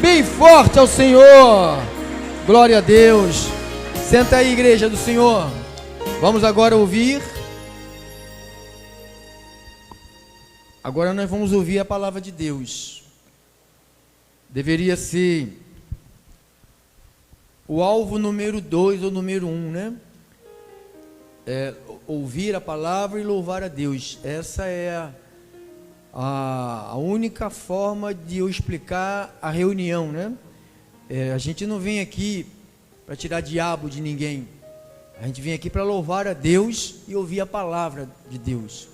bem forte ao Senhor. Glória a Deus. Senta aí, igreja do Senhor. Vamos agora ouvir. Agora nós vamos ouvir a palavra de Deus. Deveria ser o alvo número 2 ou número 1, né? Ouvir a palavra e louvar a Deus. Essa é a única forma de eu explicar a reunião, né? A gente não vem aqui para tirar diabo de ninguém. A gente vem aqui para louvar a Deus e ouvir a palavra de Deus.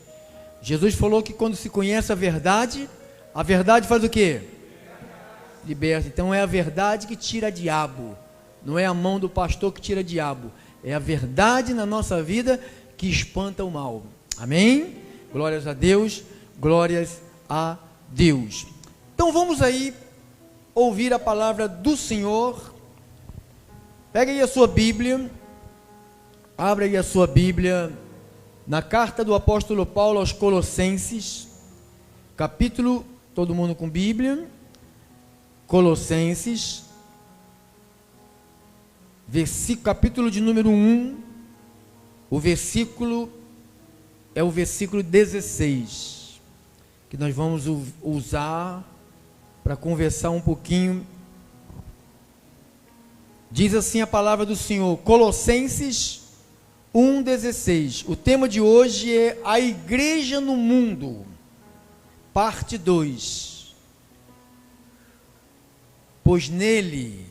Jesus falou que quando se conhece a verdade faz o quê? Liberta. Então é a verdade que tira diabo. Não é a mão do pastor que tira diabo. É a verdade na nossa vida que espanta o mal. Amém? Glórias a Deus. Glórias a Deus. Então vamos aí ouvir a palavra do Senhor. Pega aí a sua Bíblia. Abra aí a sua Bíblia na carta do apóstolo Paulo aos Colossenses, capítulo, todo mundo com Bíblia, Colossenses, capítulo de número 1, o versículo é o versículo 16, que nós vamos usar para conversar um pouquinho. Diz assim a palavra do Senhor, Colossenses 1,16. O tema de hoje é a igreja no mundo, parte 2. Pois nele,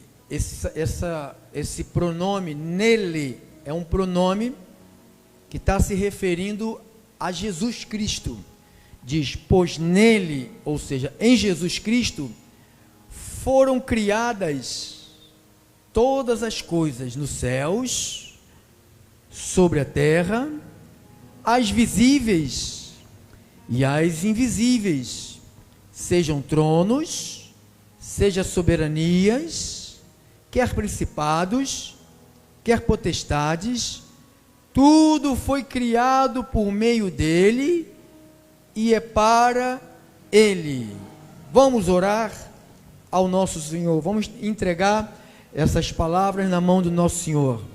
esse pronome, nele, é um pronome que está se referindo a Jesus Cristo. Diz, pois nele, ou seja, em Jesus Cristo, foram criadas todas as coisas nos céus, sobre a terra, as visíveis e as invisíveis, sejam tronos, seja soberanias, quer principados, quer potestades, tudo foi criado por meio dele e é para ele. Vamos orar ao nosso Senhor, vamos entregar essas palavras na mão do nosso Senhor.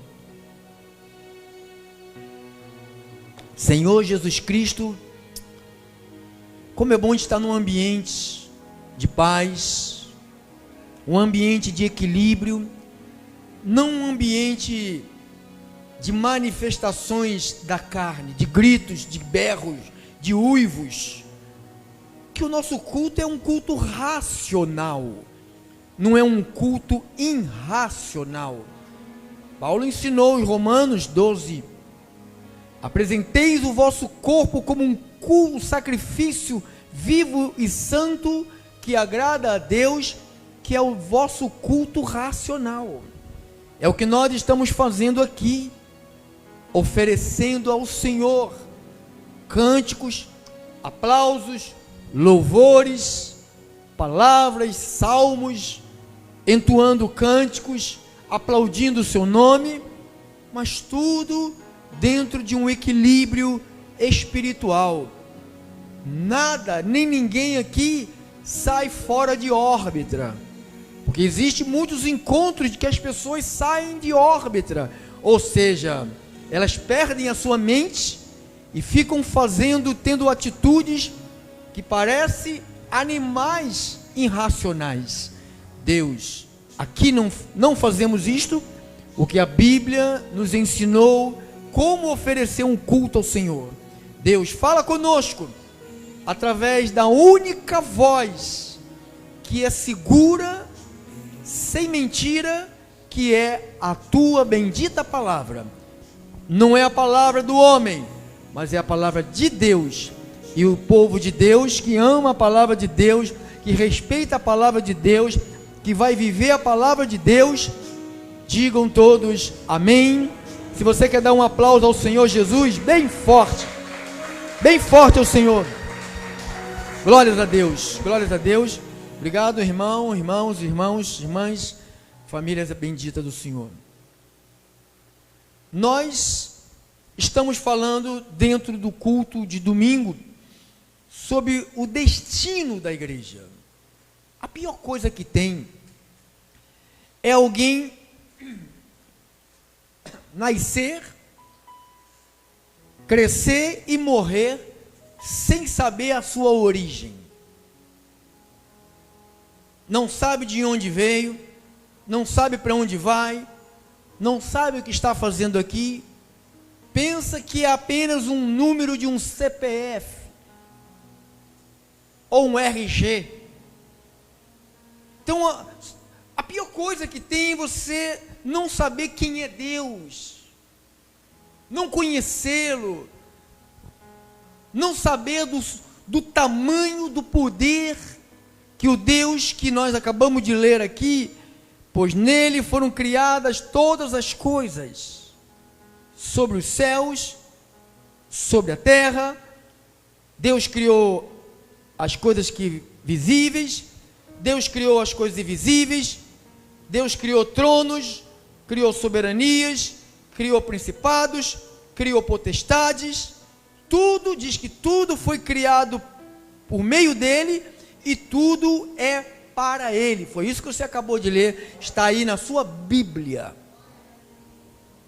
Senhor Jesus Cristo, como é bom estar num ambiente de paz, um ambiente de equilíbrio, não um ambiente de manifestações da carne, de gritos, de berros, de uivos, que o nosso culto é um culto racional, não é um culto irracional. Paulo ensinou em Romanos 12, apresenteis o vosso corpo como um sacrifício vivo e santo, que agrada a Deus, que é o vosso culto racional. É o que nós estamos fazendo aqui, oferecendo ao Senhor cânticos, aplausos, louvores, palavras, salmos, entoando cânticos, aplaudindo o seu nome, mas tudo dentro de um equilíbrio espiritual. Nada, nem ninguém aqui sai fora de órbita, porque existem muitos encontros de que as pessoas saem de órbita, ou seja, elas perdem a sua mente e ficam tendo atitudes que parecem animais irracionais. Deus, aqui não fazemos isto, o que a Bíblia nos ensinou como oferecer um culto ao Senhor. Deus, fala conosco através da única voz que é segura, sem mentira, que é a tua bendita palavra. Não é a palavra do homem, mas é a palavra de Deus. E o povo de Deus que ama a palavra de Deus, que respeita a palavra de Deus, que vai viver a palavra de Deus, digam todos amém. Se você quer dar um aplauso ao Senhor Jesus, bem forte ao Senhor. Glórias a Deus, glórias a Deus. Obrigado, irmãos, irmãs, famílias benditas do Senhor. Nós estamos falando dentro do culto de domingo sobre o destino da igreja. A pior coisa que tem é alguém nascer, crescer e morrer sem saber a sua origem. Não sabe de onde veio, não sabe para onde vai, não sabe o que está fazendo aqui, pensa que é apenas um número de um CPF ou um RG. Então, a pior coisa que tem é você não saber quem é Deus, não conhecê-lo, não saber do tamanho do poder que o Deus que nós acabamos de ler aqui, pois nele foram criadas todas as coisas, sobre os céus, sobre a terra. Deus criou as coisas visíveis, Deus criou as coisas invisíveis, Deus criou tronos, criou soberanias, criou principados, criou potestades, tudo, diz que tudo foi criado por meio dele, e tudo é para ele. Foi isso que você acabou de ler, está aí na sua Bíblia.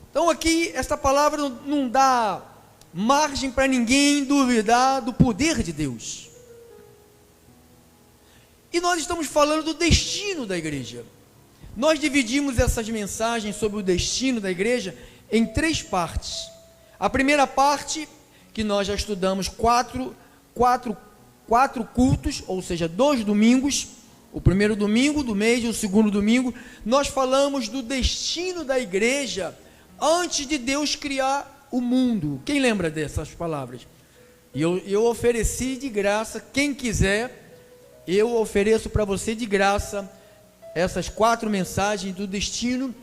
Então aqui, esta palavra não dá margem para ninguém duvidar do poder de Deus. E nós estamos falando do destino da igreja. Nós dividimos essas mensagens sobre o destino da igreja em 3 partes. A primeira parte, que nós já estudamos quatro cultos, ou seja, 2 domingos, o primeiro domingo do mês e o segundo domingo, nós falamos do destino da igreja antes de Deus criar o mundo. Quem lembra dessas palavras? E eu ofereci de graça, quem quiser, eu ofereço para você de graça essas 4 mensagens do destino,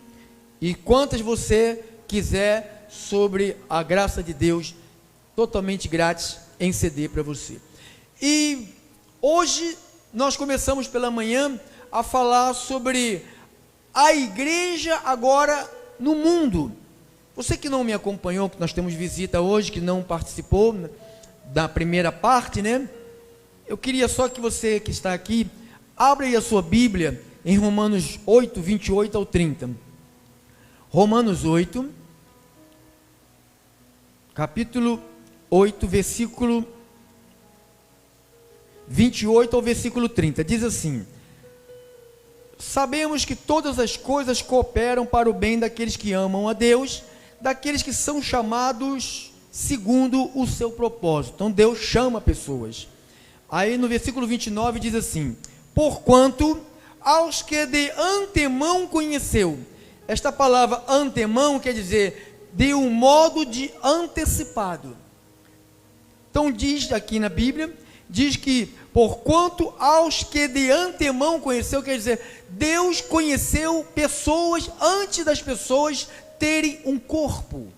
e quantas você quiser sobre a graça de Deus, totalmente grátis em CD para você. E hoje nós começamos pela manhã a falar sobre a igreja agora no mundo. Você que não me acompanhou, que nós temos visita hoje, que não participou da primeira parte, né? Eu queria só que você que está aqui, abra aí a sua Bíblia em Romanos 8, 28 ao 30. Romanos 8, capítulo 8, versículo 28 ao versículo 30, diz assim: sabemos que todas as coisas cooperam para o bem daqueles que amam a Deus, daqueles que são chamados segundo o seu propósito. Então Deus chama pessoas. Aí no versículo 29 diz assim: porquanto aos que de antemão conheceu. Esta palavra antemão quer dizer de um modo de antecipado. Então diz aqui na Bíblia, diz que porquanto aos que de antemão conheceu, quer dizer, Deus conheceu pessoas antes das pessoas terem um corpo.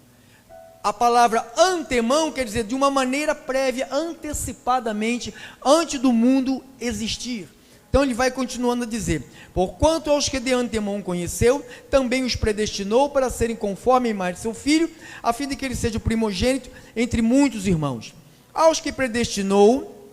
A palavra antemão quer dizer de uma maneira prévia, antecipadamente, antes do mundo existir. Então ele vai continuando a dizer: porquanto aos que de antemão conheceu, também os predestinou para serem conforme a imagem de seu Filho, a fim de que ele seja o primogênito entre muitos irmãos. Aos que predestinou,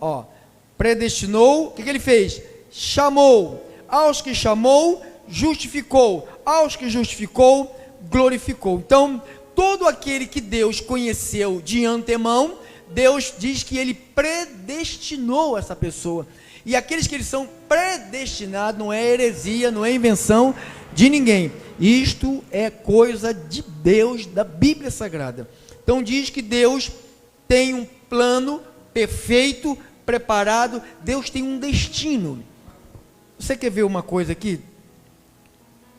predestinou, o que ele fez? Chamou. Aos que chamou, justificou. Aos que justificou, glorificou. Então, todo aquele que Deus conheceu de antemão, Deus diz que ele predestinou essa pessoa. E aqueles que eles são predestinados, não é heresia, não é invenção de ninguém. Isto é coisa de Deus, da Bíblia Sagrada. Então diz que Deus tem um plano perfeito, preparado. Deus tem um destino. Você quer ver uma coisa aqui?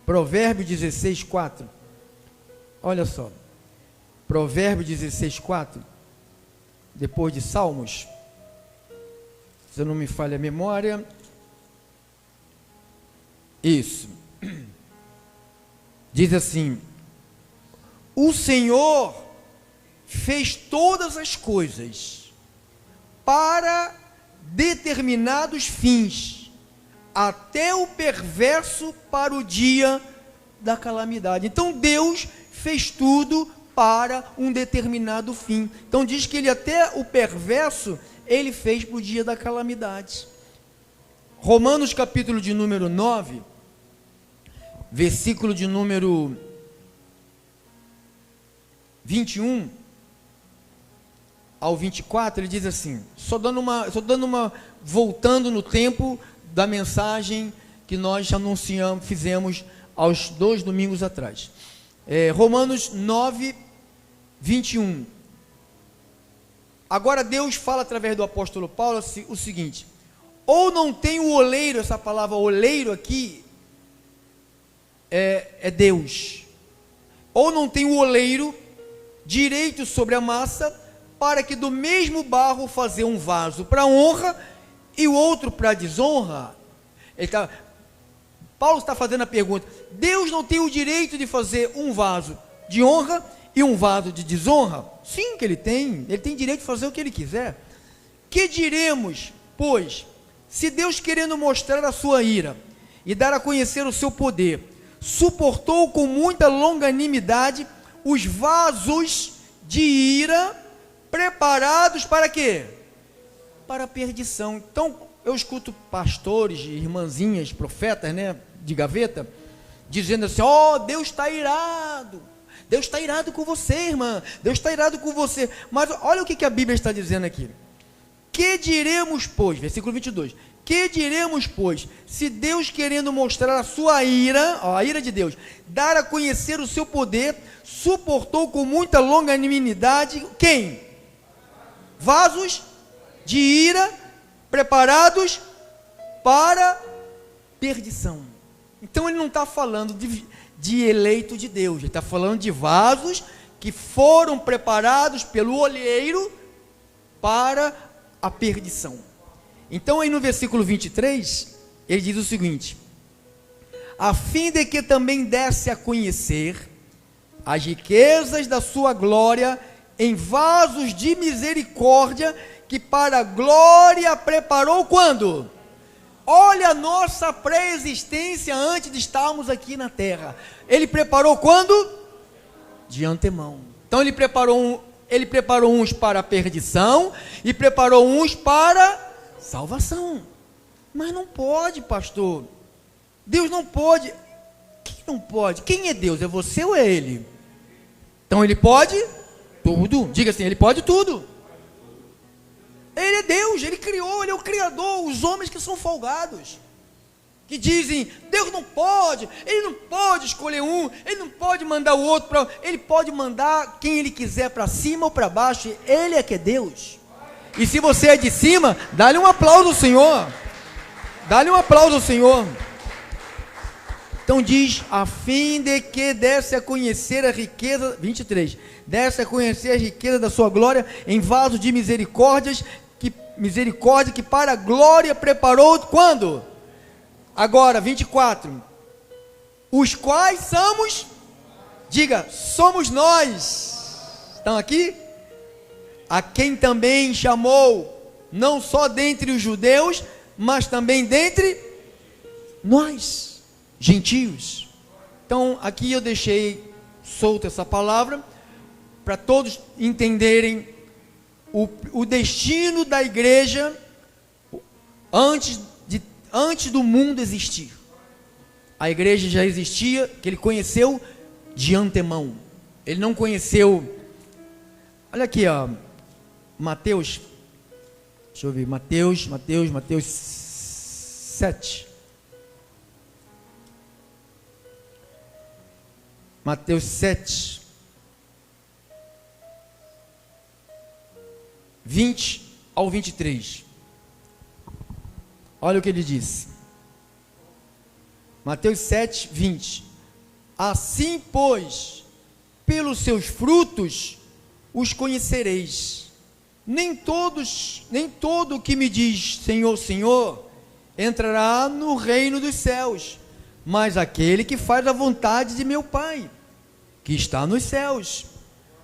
Provérbios 16, 4. Olha só. Provérbios 16, 4. Depois de Salmos. Se não me falha a memória. Isso. Diz assim: o Senhor fez todas as coisas para determinados fins, até o perverso para o dia da calamidade. Então Deus fez tudo para um determinado fim. Então diz que ele até o perverso ele fez para o dia da calamidade. Romanos capítulo de número 9, versículo de número 21 ao 24, ele diz assim, voltando no tempo da mensagem que nós fizemos aos 2 domingos atrás. Romanos 9, 21. Agora Deus fala através do apóstolo Paulo o seguinte: ou não tem o oleiro, essa palavra oleiro aqui é Deus, ou não tem o oleiro direito sobre a massa, para que do mesmo barro fazer um vaso para honra e o outro para desonra. Paulo está fazendo a pergunta: Deus não tem o direito de fazer um vaso de honra e um vaso de desonra? Sim que ele tem direito de fazer o que ele quiser. Que diremos, pois, se Deus, querendo mostrar a sua ira e dar a conhecer o seu poder, suportou com muita longanimidade os vasos de ira preparados para quê? Para a perdição. Então, eu escuto pastores, irmãzinhas, profetas, de gaveta, dizendo assim: Deus está irado. Deus está irado com você, irmã. Deus está irado com você. Mas olha o que a Bíblia está dizendo aqui. Que diremos, pois, versículo 22, que diremos, pois, se Deus, querendo mostrar a sua ira, a ira de Deus, dar a conhecer o seu poder, suportou com muita longanimidade, quem? Vasos de ira, preparados para perdição. Então ele não está falando de eleito de Deus, ele está falando de vasos que foram preparados pelo olheiro para a perdição. Então aí no versículo 23, ele diz o seguinte: a fim de que também desse a conhecer as riquezas da sua glória em vasos de misericórdia, que para a glória preparou quando? Olha a nossa pré-existência antes de estarmos aqui na terra. Ele preparou quando? De antemão. Então ele preparou uns para a perdição e preparou uns para salvação. Mas não pode, pastor. Deus não pode. Quem não pode? Quem é Deus? É você ou é Ele? Então ele pode tudo. Diga assim: Ele pode tudo. Ele é Deus, Ele criou, Ele é o Criador. Os homens que são folgados, que dizem: Deus não pode, Ele não pode escolher um, Ele não pode mandar o outro para... Ele pode mandar quem Ele quiser para cima ou para baixo. Ele é que é Deus. E se você é de cima, dá-lhe um aplauso ao Senhor. Dá-lhe um aplauso ao Senhor. Então diz: a fim de que desse a conhecer a riqueza, 23, desse a conhecer a riqueza da sua glória em vasos de misericórdia que para a glória preparou, quando? Agora, 24, os quais somos, diga, somos nós. Estão aqui? A quem também chamou, não só dentre os judeus, mas também dentre nós, gentios. Então, aqui eu deixei solta essa palavra, para todos entenderem o destino da igreja antes do mundo existir. A igreja já existia, que ele conheceu de antemão. Ele não conheceu. Olha aqui, Mateus. Deixa eu ver, Mateus 7. Mateus 7, 20 ao 23. Olha o que ele diz. Mateus 7, 20. Assim, pois, pelos seus frutos os conhecereis. Nem todo que me diz Senhor, Senhor, entrará no reino dos céus, mas aquele que faz a vontade de meu Pai, que está nos céus.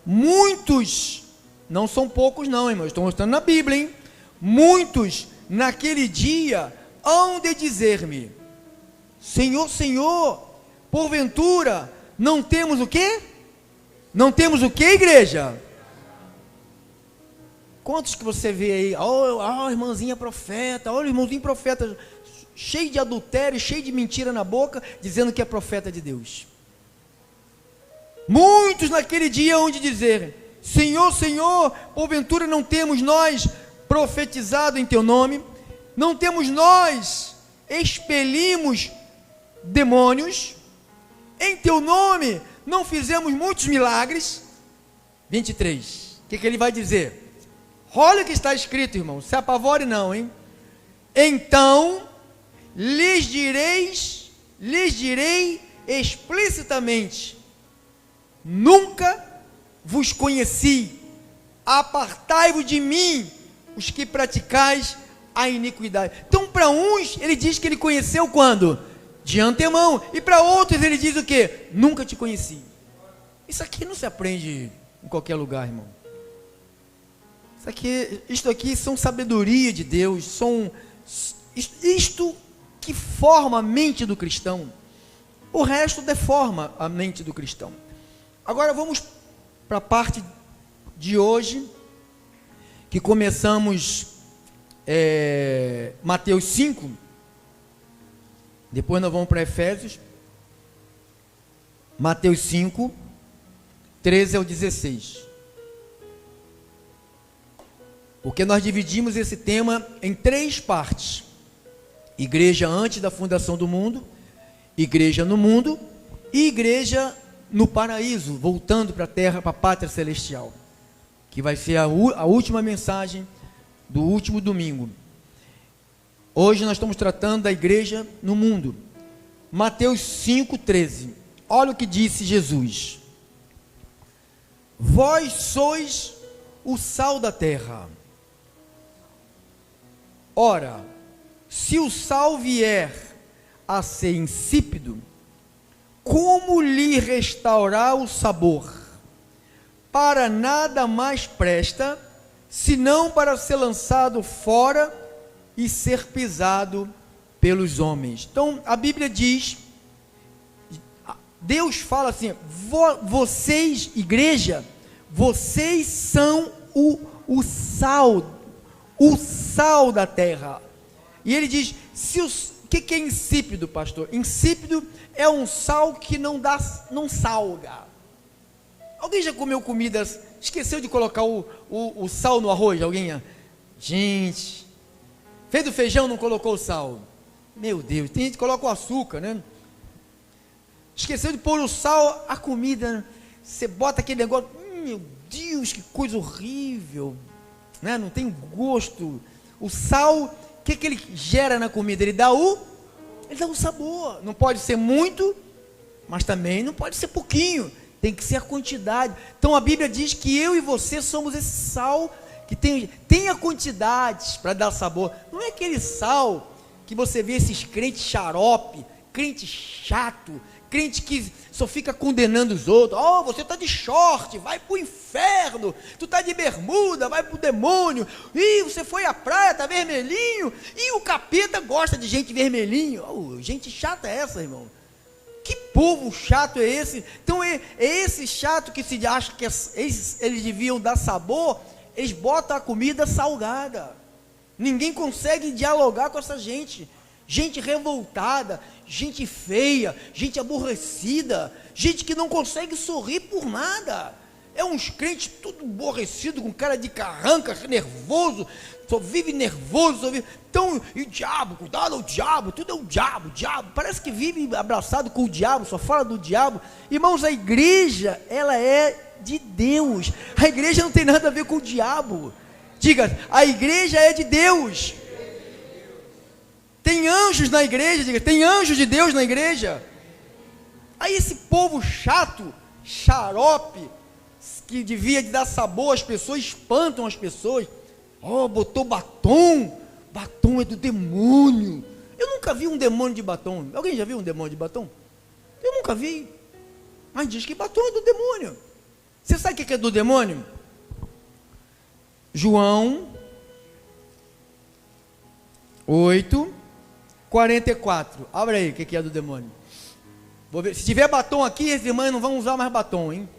Muitos, não são poucos não, irmãos, estou mostrando na Bíblia, hein? Muitos naquele dia hão de dizer-me: Senhor, Senhor, porventura não temos o quê? Não temos o quê, igreja? Quantos que você vê aí? Ó, irmãzinha profeta, olha o irmãozinho profeta. cheio de adultério, cheio de mentira na boca, dizendo que é profeta de Deus. Muitos naquele dia hão de dizer: Senhor, Senhor, porventura não temos nós profetizado em teu nome? Não temos nós expelimos demônios? Em teu nome não fizemos muitos milagres? 23, o que ele vai dizer? Olha o que está escrito, irmão, se apavore não, hein? Então lhes direi explicitamente: nunca vos conheci, apartai-vos de mim, os que praticais a iniquidade. Então, para uns, ele diz que ele conheceu quando? De antemão. E para outros, ele diz o quê? Nunca te conheci. Isso aqui não se aprende em qualquer lugar, irmão. Isto aqui são sabedoria de Deus, isto que forma a mente do cristão. O resto deforma a mente do cristão. Agora vamos para a parte de hoje, que começamos Mateus 5, depois nós vamos para Efésios, Mateus 5, 13 ao 16, porque nós dividimos esse tema em 3 partes: igreja antes da fundação do mundo, igreja no mundo e igreja no paraíso, voltando para a terra, para a pátria celestial, que vai ser a última mensagem do último domingo. Hoje nós estamos tratando da igreja no mundo. Mateus 5,13. Olha o que disse Jesus: vós sois o sal da terra. Ora, se o sal vier a ser insípido, como lhe restaurar o sabor? Para nada mais presta, senão para ser lançado fora e ser pisado pelos homens. Então, a Bíblia diz, Deus fala assim: vocês, igreja, vocês são o sal da terra. E ele diz, o que é insípido, pastor? Insípido é um sal que não salga. Alguém já comeu comidas, esqueceu de colocar o sal no arroz? Alguém? Gente, fez o feijão, não colocou o sal. Meu Deus, tem gente que coloca o açúcar, né? Esqueceu de pôr o sal, a comida, você bota aquele negócio, meu Deus, que coisa horrível, né? Não tem gosto. O sal, o que ele gera na comida? Ele dá o sabor. Não pode ser muito, mas também não pode ser pouquinho. Tem que ser a quantidade. Então a Bíblia diz que eu e você somos esse sal que tem a quantidade para dar sabor. Não é aquele sal que você vê esses crentes xarope, crente chato, crente que só fica condenando os outros. Oh, você está de short, vai para o inferno. Tu está de bermuda, vai para o demônio. Ih, você foi à praia, está vermelhinho. E o capeta gosta de gente vermelhinho. Oh, gente chata é essa, irmão? Que povo chato é esse? Então é esse chato que se acha que eles deviam dar sabor. Eles botam a comida salgada. Ninguém consegue dialogar com essa gente. Gente revoltada, gente feia, gente aborrecida, gente que não consegue sorrir por nada. É uns crentes tudo aborrecido, com cara de carranca, nervoso, só vive nervoso, só vive. Então, e o diabo, cuidado, o diabo, tudo é o diabo, parece que vive abraçado com o diabo, só fala do diabo. Irmãos, a igreja, ela é de Deus. A igreja não tem nada a ver com o diabo. Diga, a igreja é de Deus. Tem anjos na igreja, diga, tem anjos de Deus na igreja. Aí esse povo chato, xarope, que devia de dar sabor às pessoas, espantam as pessoas. Oh, botou batom, batom é do demônio. Eu nunca vi um demônio de batom. Alguém já viu um demônio de batom? Eu nunca vi. Mas diz que batom é do demônio. Você sabe o que é do demônio? João 8:44. Abre aí o que é do demônio. Vou ver. Se tiver batom aqui, as irmãs não vão usar mais batom, hein?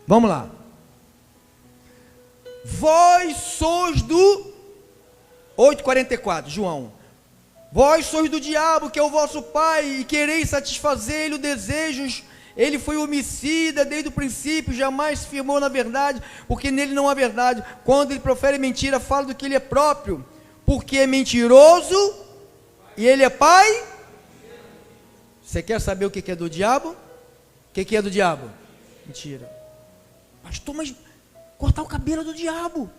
Vamos lá. Vós sois do 8:44, João. Vós sois do diabo, que é o vosso pai, e quereis satisfazer-lhe os desejos. Ele foi homicida desde o princípio, jamais se firmou na verdade, porque nele não há verdade. Quando ele profere mentira, fala do que ele é próprio, porque é mentiroso, e ele é pai. Você quer saber o que é do diabo? O que é do diabo? Mentira. Pastor, mas cortar o cabelo é do diabo.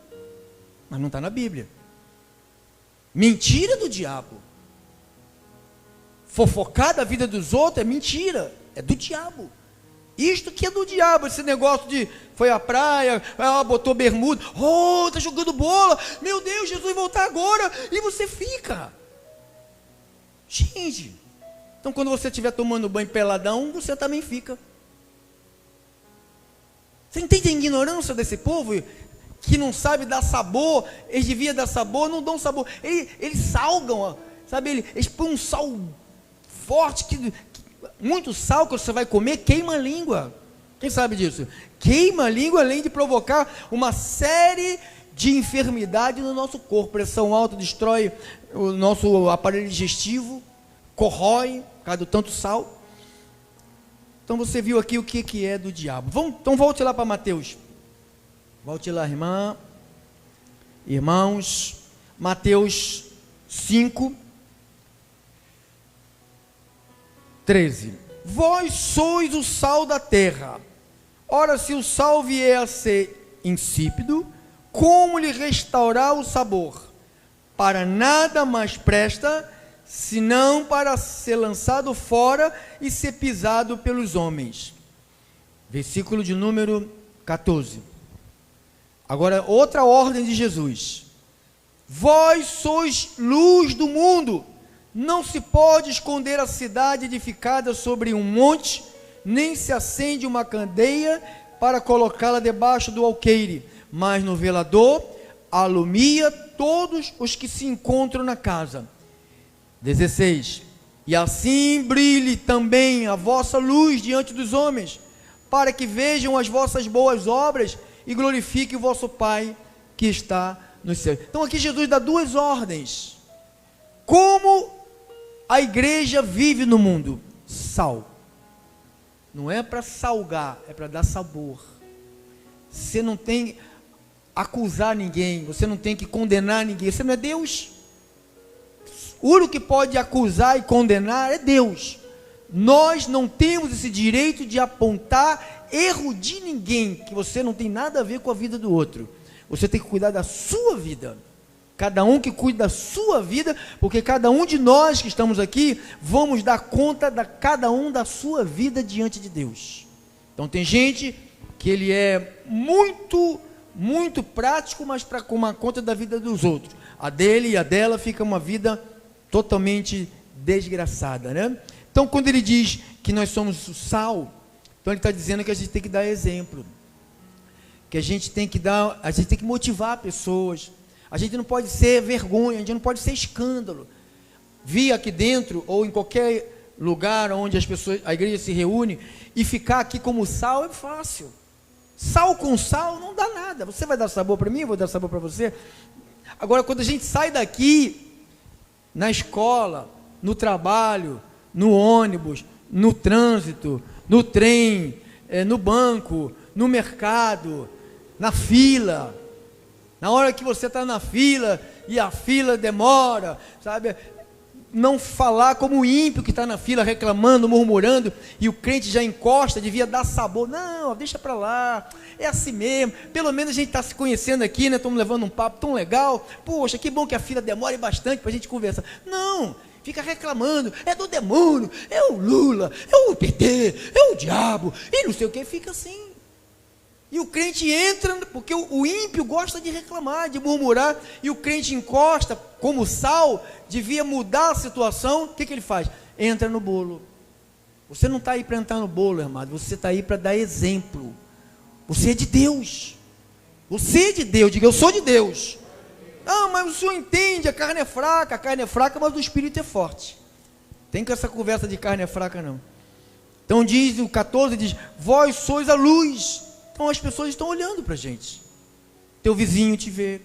Mas não está na Bíblia. Mentira é do diabo. Fofocar da vida dos outros é mentira, é do diabo. Isto que é do diabo, esse negócio de foi à praia, botou bermuda, tá jogando bola, meu Deus, Jesus vai voltar agora, e você fica. Gente, então quando você estiver tomando banho peladão, você também fica. Você entende a ignorância desse povo que não sabe dar sabor? Eles deviam dar sabor, não dão sabor. Eles salgam, sabe? Eles põem um sal forte, muito sal que você vai comer, queima a língua. Quem sabe disso? Queima a língua, além de provocar uma série de enfermidades no nosso corpo. Pressão alta destrói o nosso aparelho digestivo, corrói, por causa do tanto sal. Então você viu aqui o que é do diabo. Então volte lá para Mateus. Volte lá, irmãos. Mateus 5, 13. Vós sois o sal da terra. Ora, se o sal vier a ser insípido, como lhe restaurar o sabor? Para nada mais presta, senão para ser lançado fora e ser pisado pelos homens. Versículo de número 14. Agora, outra ordem de Jesus. Vós sois luz do mundo. Não se pode esconder a cidade edificada sobre um monte, nem se acende uma candeia para colocá-la debaixo do alqueire, mas no velador alumia todos os que se encontram na casa. 16. E assim brilhe também a vossa luz diante dos homens, para que vejam as vossas boas obras e glorifiquem o vosso Pai que está no céu. Então aqui Jesus dá duas ordens. Como a igreja vive no mundo? Sal. Não é para salgar, é para dar sabor. Você não tem que acusar ninguém, você não tem que condenar ninguém, você não é Deus. O único que pode acusar e condenar é Deus. Nós não temos esse direito de apontar erro de ninguém, que você não tem nada a ver com a vida do outro. Você tem que cuidar da sua vida. Cada um que cuida da sua vida, porque cada um de nós que estamos aqui, vamos dar conta de cada um da sua vida diante de Deus. Então tem gente que ele é muito prático, mas para tomar conta da vida dos outros. A dele e a dela fica uma vida totalmente desgraçada, né? Então quando ele diz que nós somos o sal, então ele está dizendo que a gente tem que dar exemplo, que a gente tem que motivar pessoas. A gente não pode ser vergonha, a gente não pode ser escândalo. Vir aqui dentro ou em qualquer lugar onde a igreja se reúne e ficar aqui como sal é fácil. Sal com sal não dá nada. Você vai dar sabor para mim, eu vou dar sabor para você. Agora, quando a gente sai daqui, na escola, no trabalho, no ônibus, no trânsito, no trem, no banco, no mercado, na fila, na hora que você está na fila e a fila demora, sabe? Não falar como o ímpio que está na fila reclamando, murmurando, e o crente já encosta, devia dar sabor. Não, deixa para lá, é assim mesmo. Pelo menos a gente está se conhecendo aqui, né? Estamos levando um papo tão legal. Poxa, que bom que a fila demore bastante para a gente conversar. Não, fica reclamando, é do demônio, é o Lula, é o PT, é o diabo, e não sei o que, fica assim. E o crente entra, porque o ímpio gosta de reclamar, de murmurar, e o crente encosta, como sal, devia mudar a situação. O que ele faz? Entra no bolo. Você não está aí para entrar no bolo, amado, você está aí para dar exemplo. Você é de Deus. Você é de Deus, diga, eu sou de Deus. Ah, mas o senhor entende, a carne é fraca, mas o espírito é forte. Tem com essa conversa de carne é fraca, não. Então diz, o 14 diz, vós sois a luz. Então as pessoas estão olhando para a gente. Teu vizinho te vê,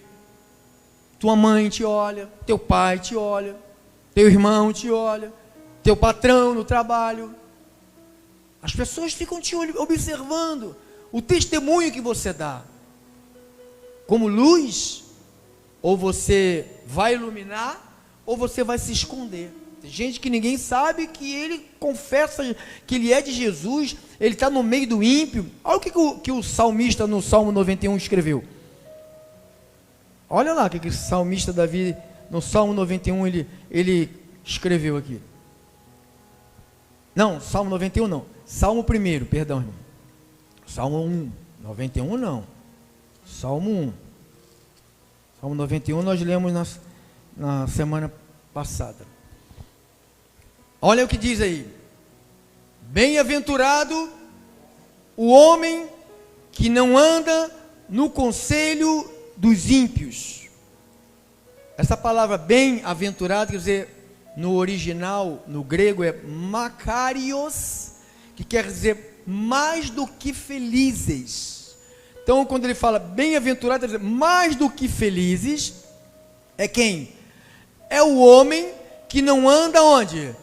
tua mãe te olha, teu pai te olha, teu irmão te olha, teu patrão no trabalho. As pessoas ficam te observando o testemunho que você dá. Como luz, ou você vai iluminar, ou você vai se esconder. Tem gente que ninguém sabe que ele confessa que ele é de Jesus, ele está no meio do ímpio. Olha o que o salmista no Salmo 91 escreveu. Olha lá o que o salmista Davi, no Salmo 91, ele escreveu aqui. Não, Salmo 91 não. Salmo 1, perdão, irmão. Salmo 1, 91 não. Salmo 1. Salmo 91 nós lemos na semana passada. Olha o que diz aí. Bem-aventurado o homem que não anda no conselho dos ímpios. Essa palavra bem-aventurado, quer dizer, no original, no grego é makarios, que quer dizer mais do que felizes. Então, quando ele fala bem-aventurado, quer dizer mais do que felizes, é quem? É o homem que não anda onde?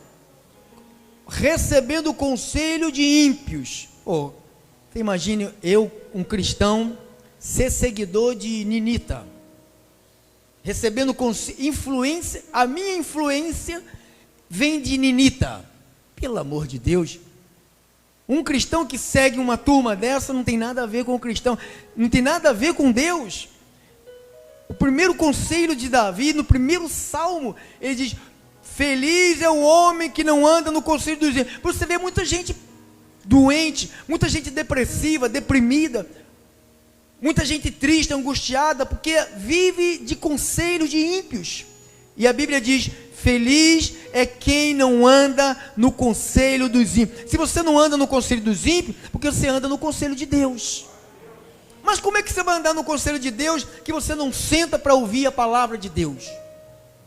Recebendo o conselho de ímpios. Você imagine eu, um cristão, ser seguidor de Ninita, recebendo influência, a minha influência vem de Ninita. Pelo amor de Deus, um cristão que segue uma turma dessa não tem nada a ver com o cristão, não tem nada a ver com Deus. O primeiro conselho de Davi, no primeiro salmo, ele diz: feliz é o homem que não anda no conselho dos ímpios. Você vê muita gente doente, muita gente depressiva, deprimida, muita gente triste, angustiada, porque vive de conselhos de ímpios. E a Bíblia diz: feliz é quem não anda no conselho dos ímpios. Se você não anda no conselho dos ímpios, porque você anda no conselho de Deus. Mas como é que você vai andar no conselho de Deus que você não senta para ouvir a palavra de Deus?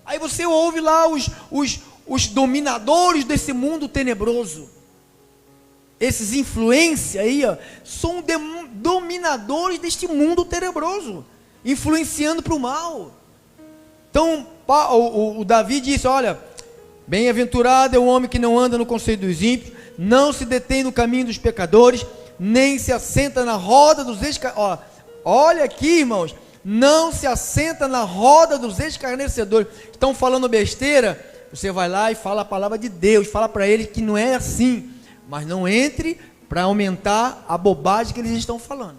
Aí você ouve lá os dominadores desse mundo tenebroso. Esses influência aí, são dominadores deste mundo tenebroso, influenciando para o mal. Então, o Davi disse: olha, bem-aventurado é o homem que não anda no conselho dos ímpios, não se detém no caminho dos pecadores, nem se assenta na roda dos escarnecedores. Olha aqui, irmãos, não se assenta na roda dos escarnecedores. Estão falando besteira, você vai lá e fala a palavra de Deus, fala para eles que não é assim. Mas não entre para aumentar a bobagem que eles estão falando.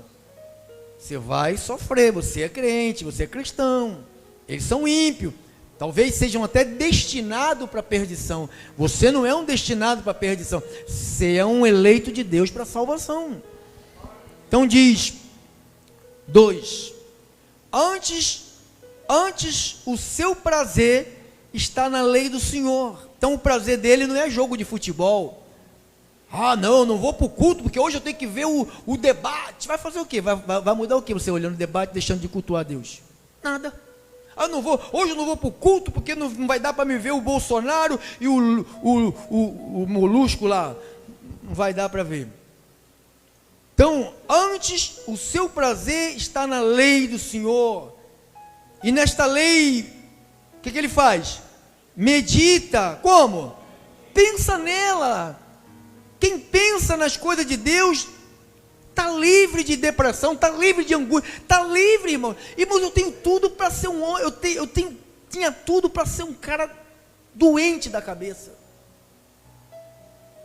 Você vai sofrer, você é crente, você é cristão. Eles são ímpios. Talvez sejam até destinados para a perdição. Você não é um destinado para a perdição. Você é um eleito de Deus para a salvação. Então diz 2. Antes o seu prazer está na lei do Senhor. Então o prazer dele não é jogo de futebol. Não vou para o culto, porque hoje eu tenho que ver o debate. Vai fazer o quê? Vai mudar o quê? Você olhando o debate, deixando de cultuar a Deus? Nada. Hoje eu não vou para o culto, porque não vai dar para me ver o Bolsonaro e o Molusco lá. Não vai dar para ver. Então, antes o seu prazer está na lei do Senhor. E nesta lei, o que ele faz? Medita. Como? Pensa nela. Quem pensa nas coisas de Deus está livre de depressão, está livre de angústia, está livre, irmão. Irmãos, eu tenho tudo para ser um homem, tinha tudo para ser um cara doente da cabeça.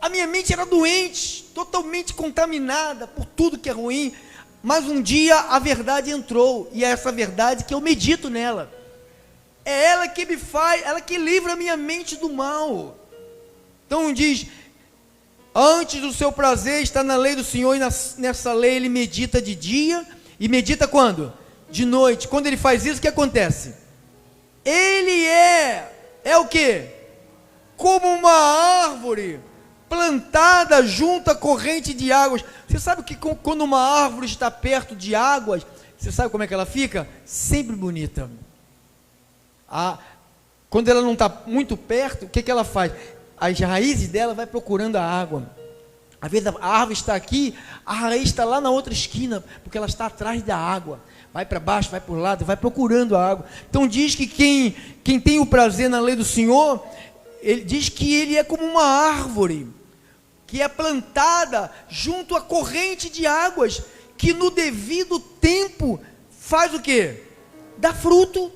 A minha mente era doente, totalmente contaminada por tudo que é ruim. Mas um dia a verdade entrou, e é essa verdade que eu medito nela. É ela que me faz, ela que livra a minha mente do mal. Então diz: antes do seu prazer está na lei do Senhor, e nessa lei ele medita de dia, e medita quando? De noite. Quando ele faz isso, o que acontece? Ele é o que? Como uma árvore plantada junto à corrente de águas. Você sabe que quando uma árvore está perto de águas, você sabe como é que ela fica? Sempre bonita. Quando ela não está muito perto, o que ela faz? As raízes dela vai procurando a água. Às vezes a árvore está aqui, a raiz está lá na outra esquina, porque ela está atrás da água. Vai para baixo, vai para o lado, vai procurando a água. Então diz que quem tem o prazer na lei do Senhor, ele diz que ele é como uma árvore que é plantada junto à corrente de águas, que no devido tempo faz o quê? Dá fruto.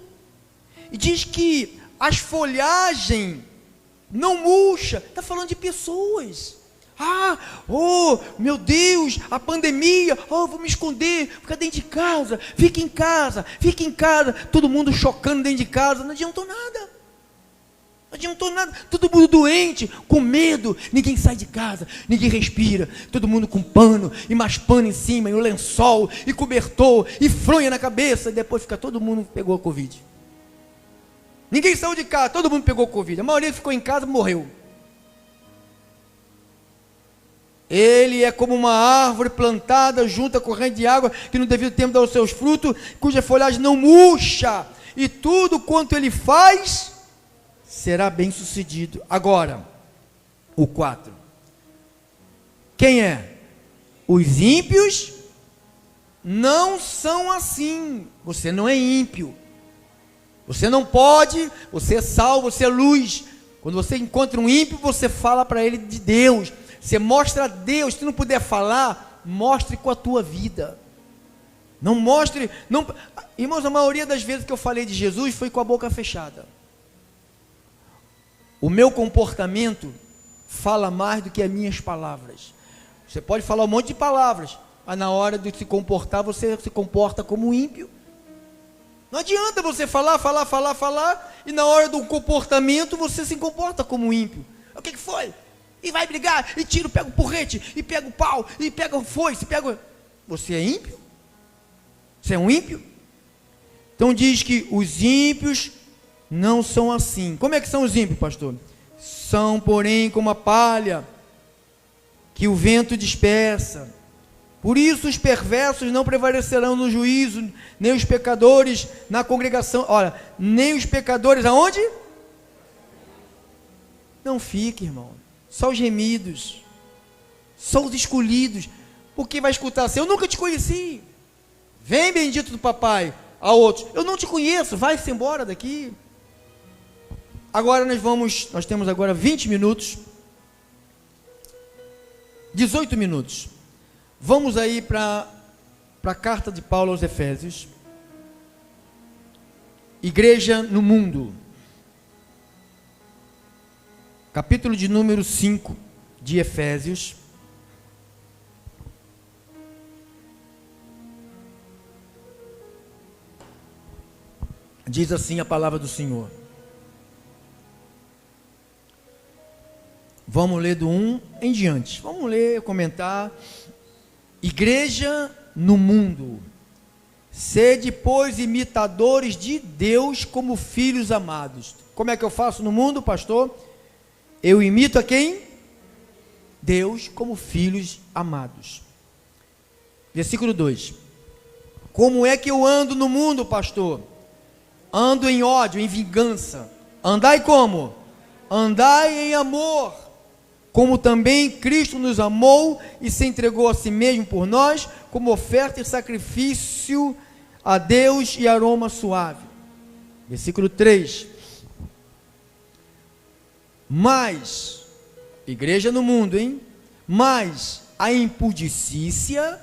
E diz que as folhagens não murcha. Está falando de pessoas. Oh meu Deus, a pandemia, vou me esconder, ficar dentro de casa, fica em casa, todo mundo chocando dentro de casa, não adiantou nada, todo mundo doente, com medo, ninguém sai de casa, ninguém respira, todo mundo com pano, e mais pano em cima, e um lençol, e cobertor, e fronha na cabeça, e depois fica todo mundo pegou a Covid, ninguém saiu de casa, todo mundo pegou a Covid, a maioria ficou em casa, morreu. Ele é como uma árvore plantada junto à corrente de água, que no devido tempo dá os seus frutos, cuja folhagem não murcha, e tudo quanto ele faz, será bem sucedido. Agora, o 4. Quem é? Os ímpios não são assim. Você não é ímpio. Você não pode, você é sal, você é luz. Quando você encontra um ímpio, você fala para ele de Deus. Você mostra a Deus. Se não puder falar, mostre com a tua vida. Não mostre, não, irmãos, a maioria das vezes que eu falei de Jesus foi com a boca fechada. O meu comportamento fala mais do que as minhas palavras. Você pode falar um monte de palavras, mas na hora de se comportar, você se comporta como um ímpio. Não adianta você falar, e na hora do comportamento, você se comporta como um ímpio. O que foi? E vai brigar, e tira, pega o porrete, e pega o pau, e pega o foice, pega... Você é ímpio? Você é um ímpio? Então diz que os ímpios não são assim. Como é que são os ímpios, pastor? São, porém, como a palha que o vento dispersa. Por isso os perversos não prevalecerão no juízo, nem os pecadores na congregação. Olha, nem os pecadores aonde? Não fique, irmão. Só os gemidos, só os escolhidos. Porque vai escutar assim: eu nunca te conheci. Vem, bendito do papai. A outros: eu não te conheço, vai-se embora daqui. Agora nós temos agora 20 minutos, 18 minutos. Vamos aí para a carta de Paulo aos Efésios. Igreja no mundo. Capítulo de número 5 de Efésios. Diz assim a palavra do Senhor. Vamos ler do 1 em diante. Vamos ler, comentar. Igreja no mundo. Sede, pois, imitadores de Deus como filhos amados. Como é que eu faço no mundo, pastor? Eu imito a quem? Deus como filhos amados. Versículo 2. Como é que eu ando no mundo, pastor? Ando em ódio, em vingança. Andai como? Andai em amor, como também Cristo nos amou e se entregou a si mesmo por nós, como oferta e sacrifício a Deus e aroma suave. Versículo 3. Mas, igreja no mundo, mas a impudicícia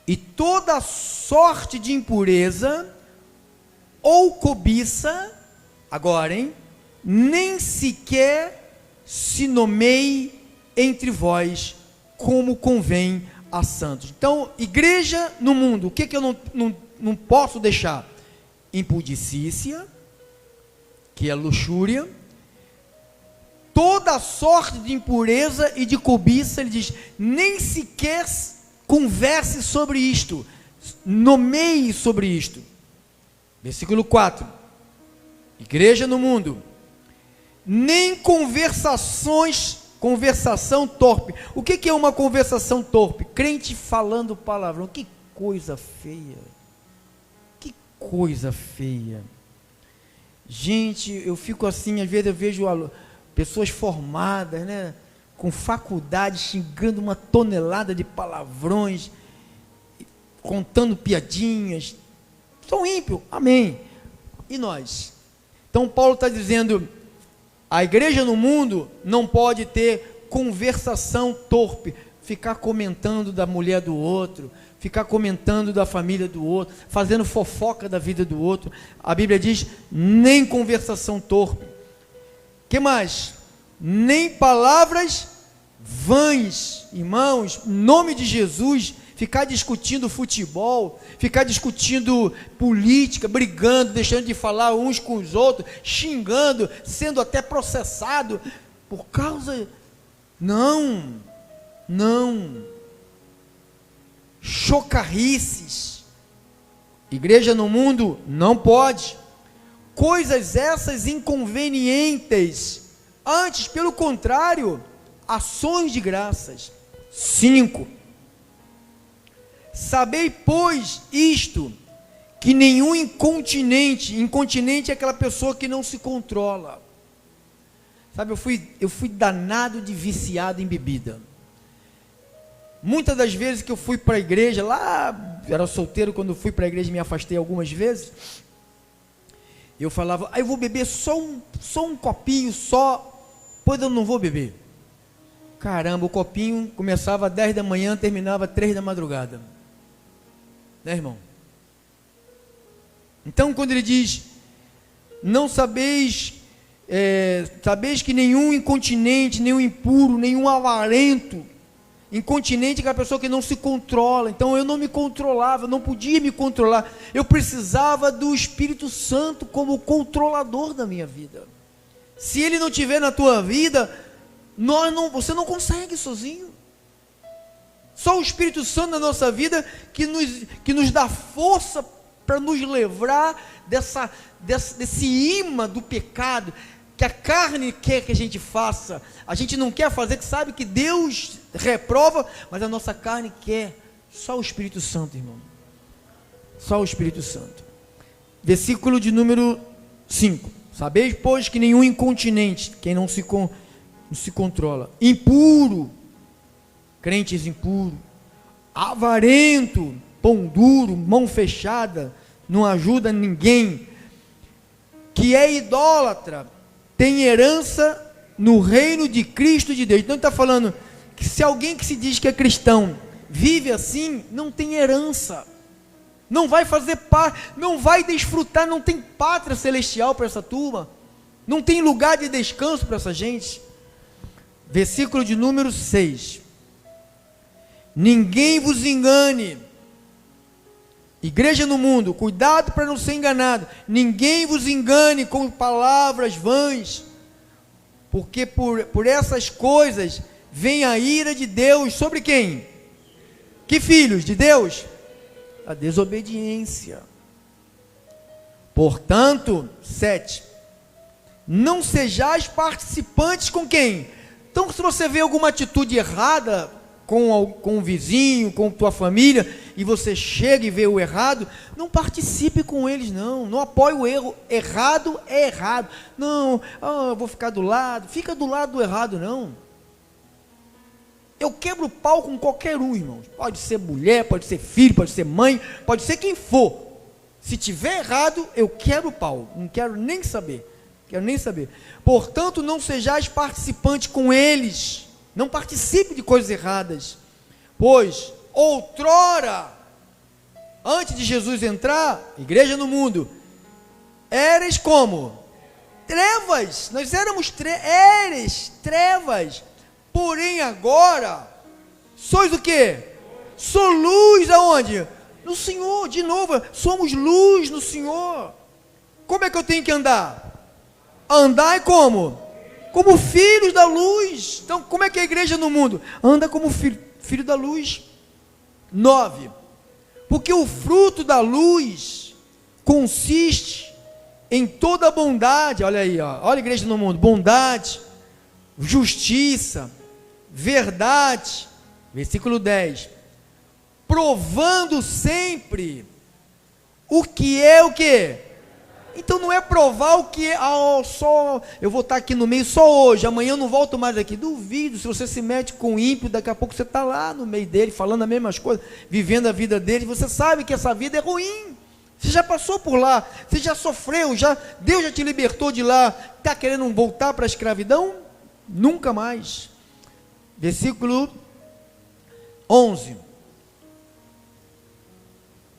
e toda sorte de impureza ou cobiça, agora, nem sequer se nomeie entre vós como convém a santos. Então, igreja no mundo, o que eu não posso deixar? Impudicícia, que é luxúria, toda sorte de impureza e de cobiça. Ele diz: nem sequer converse sobre isto, nomeie sobre isto. Versículo 4. Igreja no mundo, nem conversação torpe. O que é uma conversação torpe? Crente falando palavrão. Que coisa feia. Que coisa feia. Gente, eu fico assim, às vezes eu vejo pessoas formadas, né, com faculdade, xingando uma tonelada de palavrões, contando piadinhas. São ímpios, amém. E nós? Então Paulo está dizendo: A igreja no mundo não pode ter conversação torpe, ficar comentando da mulher do outro, ficar comentando da família do outro, fazendo fofoca da vida do outro. A Bíblia diz, nem conversação torpe. Que mais? Nem palavras vãs. Irmãos, em nome de Jesus, ficar discutindo futebol, ficar discutindo política, brigando, deixando de falar uns com os outros, xingando, sendo até processado por causa... Não. Chocarrices. Igreja no mundo não pode. Coisas essas inconvenientes. Antes, pelo contrário, ações de graças. 5. Sabei, pois, isto, que nenhum incontinente é aquela pessoa que não se controla. Sabe, eu fui danado de viciado em bebida. Muitas das vezes que eu fui para a igreja, lá, eu era solteiro quando eu fui para a igreja, me afastei algumas vezes, eu falava, eu vou beber só um copinho só, pois eu não vou beber. Caramba, o copinho começava às 10 da manhã, terminava às 3 da madrugada. Né, irmão? Então, quando ele diz, não sabeis que nenhum incontinente, nenhum impuro, nenhum avarento, incontinente é aquela pessoa que não se controla. Então eu não me controlava, eu não podia me controlar, eu precisava do Espírito Santo como controlador da minha vida. Se ele não estiver na tua vida, você não consegue sozinho. Só o Espírito Santo na nossa vida que nos dá força para nos livrar desse imã do pecado, que a carne quer que a gente faça, a gente não quer fazer, que sabe que Deus reprova, mas a nossa carne quer. Só o Espírito Santo, irmão, só o Espírito Santo. Versículo de número 5, sabeis, pois, que nenhum incontinente, quem não se controla, impuro, crentes impuros, avarento, pão duro, mão fechada, não ajuda ninguém, que é idólatra, tem herança no reino de Cristo de Deus. Então ele está falando que se alguém que se diz que é cristão vive assim, não tem herança, não vai fazer parte, não vai desfrutar, não tem pátria celestial para essa turma, não tem lugar de descanso para essa gente. Versículo de número 6, ninguém vos engane. Igreja no mundo, cuidado para não ser enganado. Ninguém vos engane com palavras vãs, porque por essas coisas vem a ira de Deus sobre quem? Que filhos de Deus? A desobediência. Portanto, 7, não sejais participantes com quem? Então, se você vê alguma atitude errada com o vizinho, com tua família, e você chega e vê o errado, não participe com eles, não apoie o erro. Errado é errado. Não, eu vou ficar do lado, fica do lado do errado, não. Eu quebro o pau com qualquer um, irmãos. Pode ser mulher, pode ser filho, pode ser mãe, pode ser quem for. Se tiver errado, eu quebro o pau, não quero nem saber. Portanto, não sejais participantes com eles. Não participe de coisas erradas, pois outrora, antes de Jesus entrar, igreja no mundo, eres como? Trevas, nós éramos trevas, porém agora, sois o que? Sou luz aonde? No Senhor, de novo, somos luz no Senhor. Como é que eu tenho que andar? Andar como? Como filhos da luz. Então, como é que é a igreja no mundo? Anda como filho da luz. 9, porque o fruto da luz consiste em toda a bondade. Olha aí, olha a igreja no mundo, bondade, justiça, verdade. Versículo 10, provando sempre o que é o que? Então não é provar o que só eu vou estar aqui no meio só hoje, amanhã eu não volto mais aqui. Duvido. Se você se mete com o ímpio, daqui a pouco você está lá no meio dele, falando as mesmas coisas, vivendo a vida dele, você sabe que essa vida é ruim, Você já passou por lá, você já sofreu, Deus já te libertou de lá. Está querendo voltar para a escravidão? Nunca mais. Versículo 11.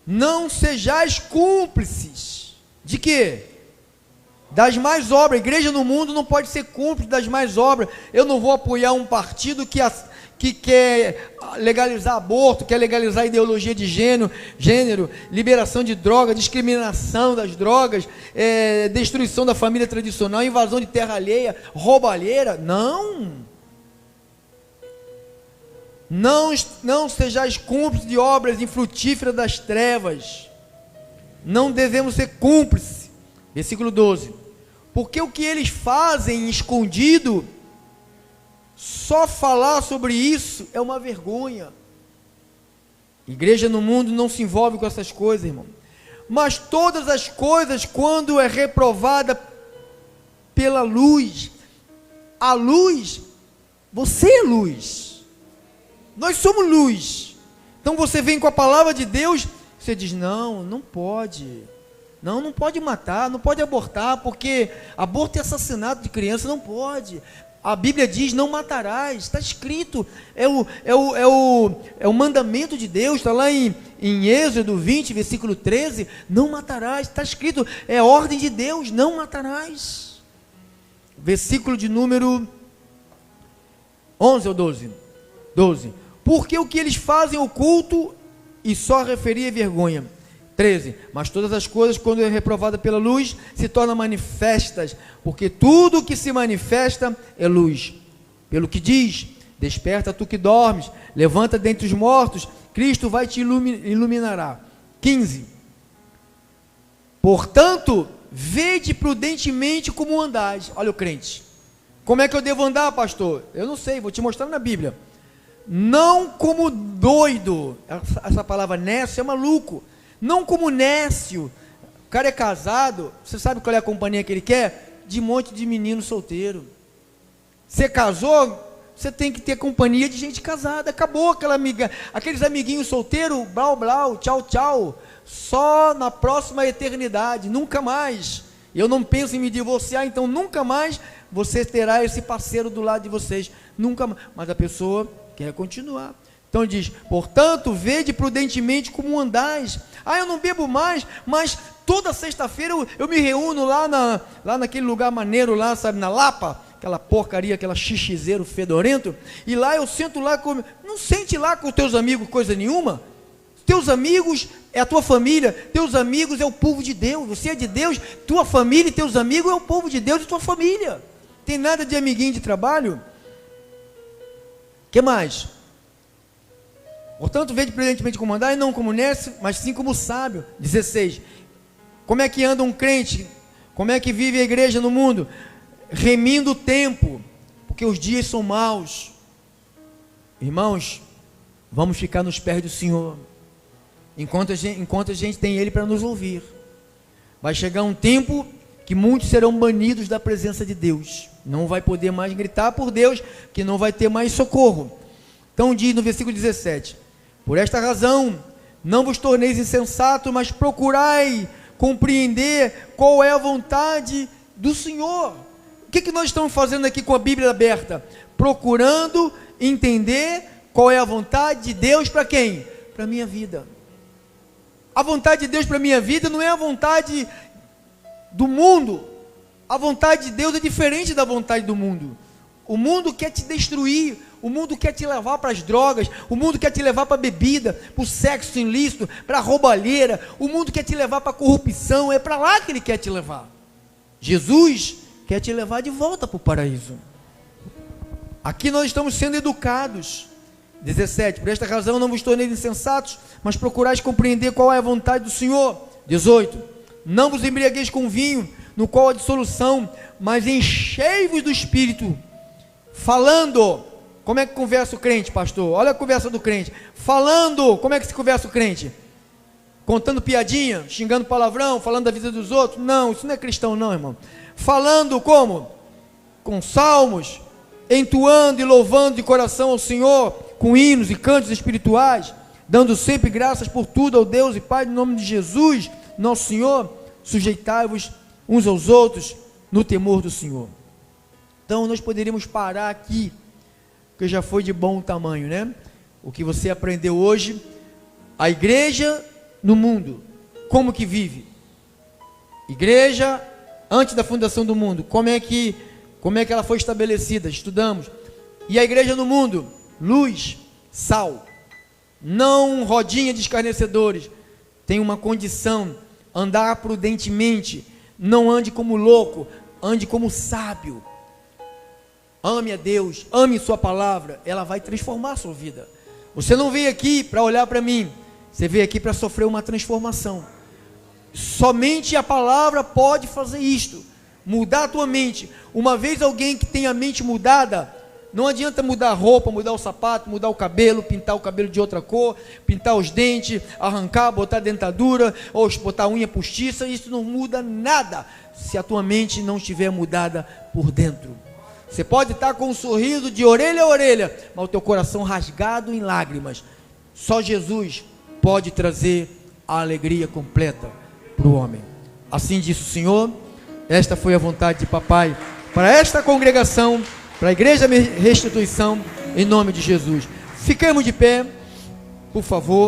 Não sejais cúmplices. De quê? Das más obras. A igreja no mundo não pode ser cúmplice das más obras. Eu não vou apoiar um partido que quer legalizar aborto, quer legalizar ideologia de gênero, liberação de drogas, discriminação das drogas, destruição da família tradicional, invasão de terra alheia, roubalheira. Não sejais cúmplices de obras infrutíferas das trevas. Não devemos ser cúmplices. Versículo 12. Porque o que eles fazem escondido, só falar sobre isso é uma vergonha. Igreja no mundo não se envolve com essas coisas, irmão. Mas todas as coisas, quando é reprovada pela luz, a luz, você é luz, nós somos luz. Então você vem com a palavra de Deus, você diz, não pode. Não pode matar, não pode abortar, porque aborto e assassinato de criança não pode. A Bíblia diz, não matarás, está escrito, é o mandamento de Deus, está lá em Êxodo 20, versículo 13, não matarás, está escrito, é ordem de Deus, não matarás. Versículo de número 11 ou 12? 12. Porque o que eles fazem oculto e só referir vergonha. 13. Mas todas as coisas, quando é reprovada pela luz, se tornam manifestas, porque tudo que se manifesta é luz. Pelo que diz, desperta tu que dormes, levanta dentre os mortos, Cristo vai te iluminará. 15. Portanto, vede prudentemente como andais. Olha o crente. Como é que eu devo andar, pastor? Eu não sei, vou te mostrar na Bíblia. Não como doido. Essa palavra nécio é maluco. Não como nécio. O cara é casado, você sabe qual é a companhia que ele quer? De um monte de menino solteiro. Você casou, você tem que ter companhia de gente casada. Acabou aqueles amiguinhos solteiros, blau blau, tchau tchau, só na próxima eternidade, nunca mais. Eu não penso em me divorciar, então nunca mais você terá esse parceiro do lado de vocês, nunca mais. Mas a pessoa quer continuar. Então diz, portanto, vede prudentemente como andais. Eu não bebo mais, mas toda sexta-feira eu me reúno lá naquele lugar maneiro lá, sabe, na Lapa, aquela porcaria, aquela xixizeiro fedorento, e lá eu sento lá, não sente lá com os teus amigos coisa nenhuma. Teus amigos é a tua família, teus amigos é o povo de Deus, você é de Deus, tua família e teus amigos é o povo de Deus e tua família. Tem nada de amiguinho de trabalho? Que mais? Portanto, vede prudentemente como andar, e não como nécio, mas sim como sábio. 16. Como é que anda um crente? Como é que vive a igreja no mundo? Remindo o tempo, porque os dias são maus. Irmãos, vamos ficar nos pés do Senhor, enquanto a gente tem Ele para nos ouvir. Vai chegar um tempo que muitos serão banidos da presença de Deus, não vai poder mais gritar por Deus, que não vai ter mais socorro. Então diz no versículo 17, por esta razão, não vos torneis insensatos, mas procurai compreender qual é a vontade do Senhor. O que nós estamos fazendo aqui com a Bíblia aberta? Procurando entender qual é a vontade de Deus para quem? Para a minha vida. A vontade de Deus para a minha vida não é a vontade do mundo. A vontade de Deus é diferente da vontade do mundo. O mundo quer te destruir, o mundo quer te levar para as drogas, o mundo quer te levar para a bebida, para o sexo ilícito, para a roubalheira, o mundo quer te levar para a corrupção, é para lá que ele quer te levar. Jesus quer te levar de volta para o paraíso. Aqui nós estamos sendo educados. 17, por esta razão não vos torneis insensatos, mas procurais compreender qual é a vontade do Senhor. 18, não vos embriagueis com vinho, no qual há dissolução, mas enchei-vos do Espírito, falando. Como é que conversa o crente, pastor? Olha a conversa do crente. Falando, como é que se conversa o crente? Contando piadinha, xingando palavrão, falando da vida dos outros? Não, isso não é cristão não, irmão. Falando como? Com salmos, entoando e louvando de coração ao Senhor, com hinos e cantos espirituais, dando sempre graças por tudo ao Deus e Pai, no nome de Jesus, nosso Senhor, sujeitai-vos uns aos outros no temor do Senhor. Então nós poderíamos parar aqui, que já foi de bom tamanho, né? O que você aprendeu hoje, a igreja no mundo, como que vive? Igreja antes da fundação do mundo, como é que ela foi estabelecida? Estudamos. E a igreja no mundo, luz, sal, não rodinha de escarnecedores, tem uma condição, andar prudentemente, não ande como louco, ande como sábio. Ame a Deus, ame sua palavra, ela vai transformar a sua vida. Você não veio aqui para olhar para mim, você veio aqui para sofrer uma transformação. Somente a palavra pode fazer isto, mudar a tua mente. Uma vez alguém que tem a mente mudada, não adianta mudar a roupa, mudar o sapato, mudar o cabelo, pintar o cabelo de outra cor, pintar os dentes, arrancar, botar dentadura, ou botar unha postiça, isso não muda nada, se a tua mente não estiver mudada por dentro. Você pode estar com um sorriso de orelha a orelha, mas o teu coração rasgado em lágrimas. Só Jesus pode trazer a alegria completa para o homem. Assim disse o Senhor. Esta foi a vontade de papai para esta congregação, para a igreja Restituição, em nome de Jesus. Fiquemos de pé, por favor.